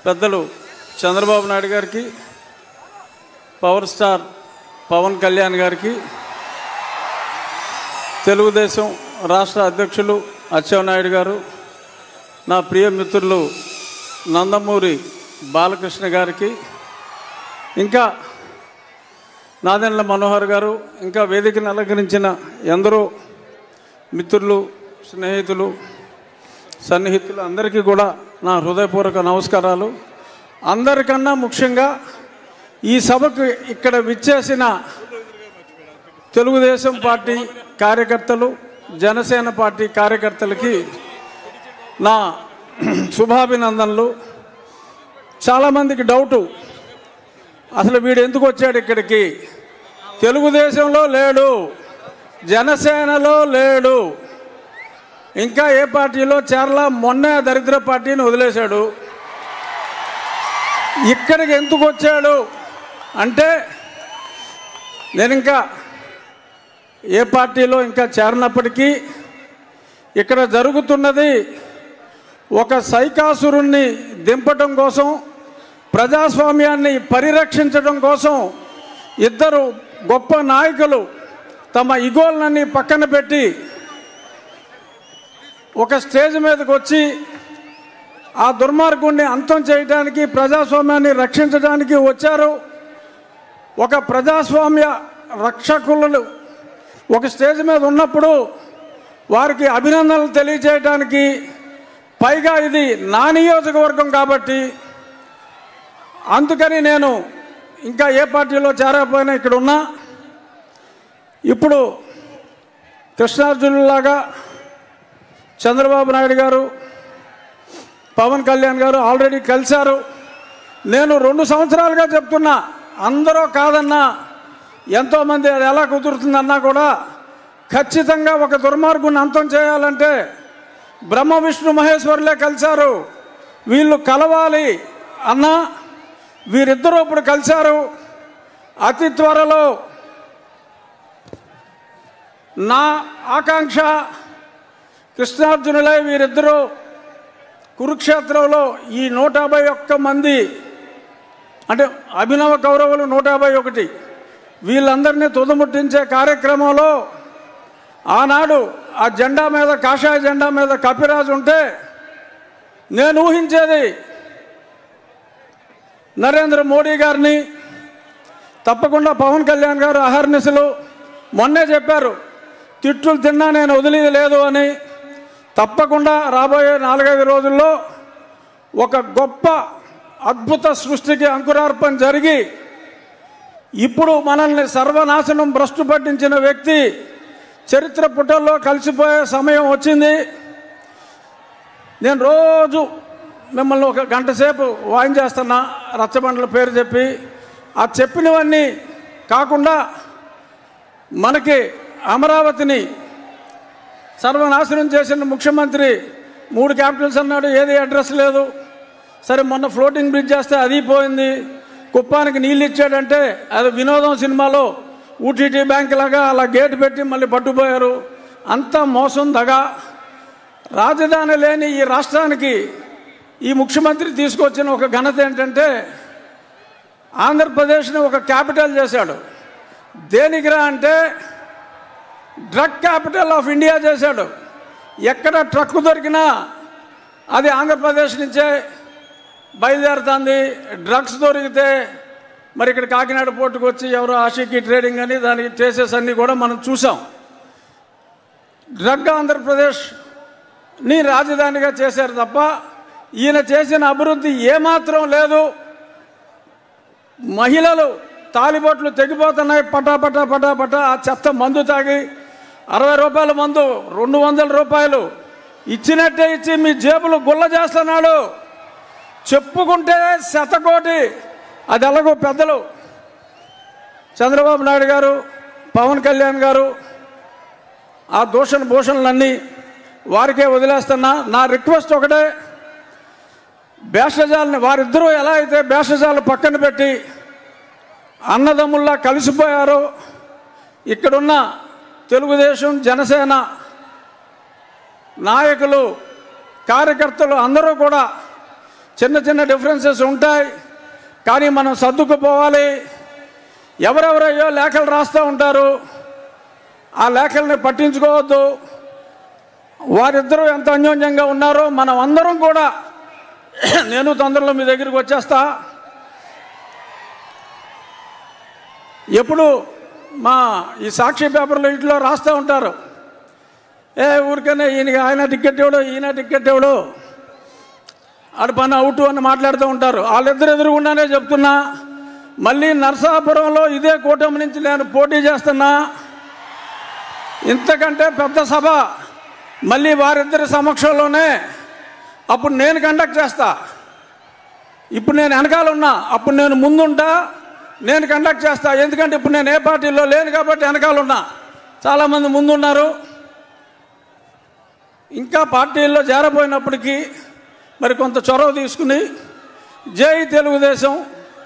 పెద్దలు చంద్రబాబు నాయుడు గారికి, power star Pawan Kalyan గారికి, తెలుగుదేశం రాష్ట్ర అధ్యక్షులు అచ్చెన్నాయుడు గారు, నా ప్రియ మిత్రులు నందమూరి బాలకృష్ణ గారికి, ఇంకా నాదెండ్ల మనోహర్ గారు, ఇంకా వేదికను అలంకరించిన ఎందరో మిత్రులు, స్నేహితులు, సన్నిహితులు అందరికీ కూడా నా హృదయపూర్వక నమస్కారాలు. అందరికన్నా ముఖ్యంగా ఈ సభకు ఇక్కడ విచ్చేసిన తెలుగుదేశం పార్టీ కార్యకర్తలు, జనసేన పార్టీ కార్యకర్తలకి నా శుభాభినందనలు. చాలామందికి డౌటు, అసలు వీడు ఎందుకు వచ్చాడు ఇక్కడికి? తెలుగుదేశంలో లేడు, జనసేనలో లేడు, ఇంకా ఏ పార్టీలో చేరలా, మొన్నే దరిద్ర పార్టీని వదిలేశాడు. ఇక్కడికి ఎందుకు వచ్చాడు అంటే, నేను ఇంకా ఏ పార్టీలో ఇంకా చేరినప్పటికీ ఇక్కడ జరుగుతున్నది ఒక సైకాసురుణ్ణి దింపటం కోసం, ప్రజాస్వామ్యాన్ని పరిరక్షించడం కోసం ఇద్దరు గొప్ప నాయకులు తమ ఇగోలన్నీ పక్కన పెట్టి ఒక స్టేజ్ మీదకి వచ్చి ఆ దుర్మార్గుణ్ణి అంతం చేయడానికి, ప్రజాస్వామ్యాన్ని రక్షించడానికి వచ్చారు. ఒక ప్రజాస్వామ్య రక్షకులు ఒక స్టేజ్ మీద ఉన్నప్పుడు వారికి అభినందనలు తెలియజేయడానికి, పైగా ఇది నా నియోజకవర్గం కాబట్టి అందుకని నేను ఇంకా ఏ పార్టీలో చేరకపోయినా ఇక్కడ ఉన్నా. ఇప్పుడు కృష్ణార్జునులాగా చంద్రబాబు నాయుడు గారు, పవన్ కళ్యాణ్ గారు ఆల్రెడీ కలిశారు. నేను 2 సంవత్సరాలుగా చెప్తున్నా, అందరూ కాదన్నా, ఎంతోమంది అది ఎలా కుదురుతుందన్నా కూడా ఖచ్చితంగా ఒక దుర్మార్గుని అంతం చేయాలంటే బ్రహ్మ విష్ణు మహేశ్వరులే కలిశారు, వీళ్ళు కలవాలి అన్నా వీరిద్దరూ ఇప్పుడు కలిశారు. అతి త్వరలో నా ఆకాంక్ష కృష్ణార్జునులై వీరిద్దరూ కురుక్షేత్రంలో ఈ 151 మంది అంటే అభినవ కౌరవులు 151 వీళ్ళందరినీ తుదముట్టించే కార్యక్రమంలో ఆనాడు ఆ జెండా మీద, కాషాయ జెండా మీద కపిరాజు ఉంటే నేను ఊహించేది నరేంద్ర మోడీ గారిని, తప్పకుండా పవన్ కళ్యాణ్ గారు అహర్నిశలు మొన్నే చెప్పారు, తిట్లు తిన్నా నేను వదిలేది లేదు అని. తప్పకుండా రాబోయే 4-5 రోజుల్లో ఒక గొప్ప అద్భుత సృష్టికి అంకురార్పణ జరిగి, ఇప్పుడు మనల్ని సర్వనాశనం భ్రష్టు పట్టించిన వ్యక్తి చరిత్ర పుటల్లో కలిసిపోయే సమయం వచ్చింది. నేను రోజు మిమ్మల్ని 1 గంట సేపు వాయించేస్తున్నా రచ్చబండల పేరు చెప్పి. ఆ చెప్పినవన్నీ కాకుండా మనకి అమరావతిని సర్వనాశనం చేసిన ముఖ్యమంత్రి 3 క్యాపిటల్స్ అన్నాడు, ఏది అడ్రస్ లేదు. సరే మొన్న ఫ్లోటింగ్ బ్రిడ్జ్ చేస్తే అది పోయింది. కుప్పానికి నీళ్ళు ఇచ్చాడంటే అది వినోదం సినిమాలో ఊటీటీ బ్యాంక్ లాగా అలా గేటు పెట్టి మళ్ళీ పట్టుపోయారు. అంతా మోసం, దగా. రాజధాని లేని ఈ రాష్ట్రానికి ఈ ముఖ్యమంత్రి తీసుకొచ్చిన ఒక ఘనత ఏంటంటే, ఆంధ్రప్రదేశ్ని ఒక క్యాపిటల్ చేశాడు. దేనికిరా అంటే డ్రగ్ క్యాపిటల్ ఆఫ్ ఇండియా చేశాడు. ఎక్కడ ట్రక్ దొరికినా అది ఆంధ్రప్రదేశ్ నుంచే బయలుదేరుతుంది. డ్రగ్స్ దొరికితే మరి ఇక్కడ కాకినాడ పోర్టుకు వచ్చి ఎవరో ఆషికి ట్రేడింగ్ అని దానికి ట్రేసెస్ అన్నీ కూడా మనం చూసాం. డ్రగ్ ఆంధ్రప్రదేశ్ని రాజధానిగా చేశారు తప్ప ఈయన చేసిన అభివృద్ధి ఏమాత్రం లేదు. మహిళలు తాలిబొట్లు తెగిపోతున్నాయి పటాపటా పటాపటా. ఆ చెత్త మందు తాగి 60 రూపాయల మందు 200 రూపాయలు ఇచ్చినట్టే ఇచ్చి మీ జేబులు గుల్ల చేస్తున్నాడు. చెప్పుకుంటే శతకోటి. అది ఎలాగో పెద్దలు చంద్రబాబు నాయుడు గారు, పవన్ కళ్యాణ్ గారు ఆ భూషణలన్నీ వారికే వదిలేస్తున్నా. నా రిక్వెస్ట్ ఒకటే, భేషజాలని వారిద్దరూ ఎలా అయితే భేషజాలు పక్కన పెట్టి అన్నదమ్ముల్లా కలిసిపోయారో, ఇక్కడున్న తెలుగుదేశం, జనసేన నాయకులు, కార్యకర్తలు అందరూ కూడా చిన్న చిన్న డిఫరెన్సెస్ ఉంటాయి, కానీ మనం సర్దుకుపోవాలి. ఎవరెవరయ్యో లేఖలు రాస్తూ ఉంటారు, ఆ లేఖల్ని పట్టించుకోవద్దు. వారిద్దరూ ఎంత అన్యోన్యంగా ఉన్నారో మనం అందరం కూడా, నేను తొందరలో మీ దగ్గరికి వచ్చేస్తా. ఎప్పుడు మా ఈ సాక్షి పేపర్లో ఇంట్లో రాస్తూ ఉంటారు, ఊరికనే ఆయన టికెట్ ఇవ్వడు, ఈయన టికెట్ ఇవ్వడు, ఆడ పని అవుట్ అని మాట్లాడుతూ ఉంటారు. వాళ్ళిద్దరు ఎదురుగుండానే చెప్తున్నా, మళ్ళీ నరసాపురంలో ఇదే కూటమి నుంచి నేను పోటీ చేస్తున్నా. ఇంతకంటే పెద్ద సభ మళ్ళీ వారిద్దరి సమక్షంలోనే అప్పుడు నేను కండక్ట్ చేస్తా. ఇప్పుడు నేను వెనకాల ఉన్నా, అప్పుడు నేను ముందుంటా, నేను కండక్ట్ చేస్తా. ఎందుకంటే ఇప్పుడు నేను ఏ పార్టీలో లేను కాబట్టి వెనకాల ఉన్నా, చాలామంది ముందున్నారు. ఇంకా పార్టీల్లో చేరబోయినప్పటికీ మరి కొంత చొరవ తీసుకుని జై తెలుగుదేశం